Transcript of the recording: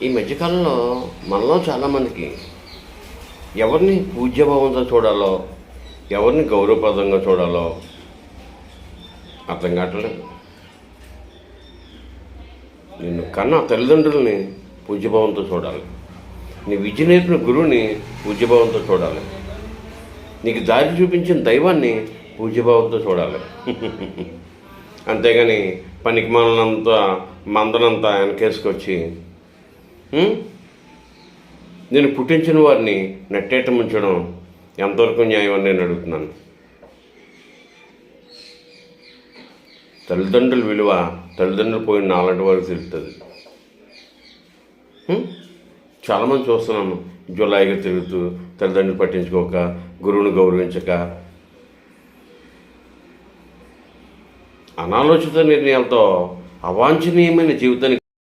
ఈ మధ్యకాలంలో మనలో చాలామందికి ఎవరిని పూజ్యభావంతో చూడాలో, ఎవరిని గౌరవప్రదంగా చూడాలో అర్థం కావట్లేదు. నిన్ను కన్నా తల్లిదండ్రులని పూజ్యభావంతో చూడాలి, నీ విద్య నేర్పిన గురువుని పూజ్యభావంతో చూడాలి, నీకు దారి చూపించిన దైవాన్ని పూజ్యభావంతో చూడాలి. అంతేగాని పనికి మందనంతా వెనకేసుకొచ్చి నేను పుట్టించిన వారిని నెట్టేట ముంచడం ఎంతవరకు న్యాయం అని నేను అడుగుతున్నాను. తల్లిదండ్రుల విలువ తల్లిదండ్రులు పోయిన నాలాంటి వారికి తెలుస్తుంది. చాలామంది చూస్తున్నాను జులాయిగా తిరుగుతూ, తల్లిదండ్రులు పట్టించుకోక, గురువుని గౌరవించక, అనాలోచిత నిర్ణయాలతో అవాంఛనీయమైన జీవితానికి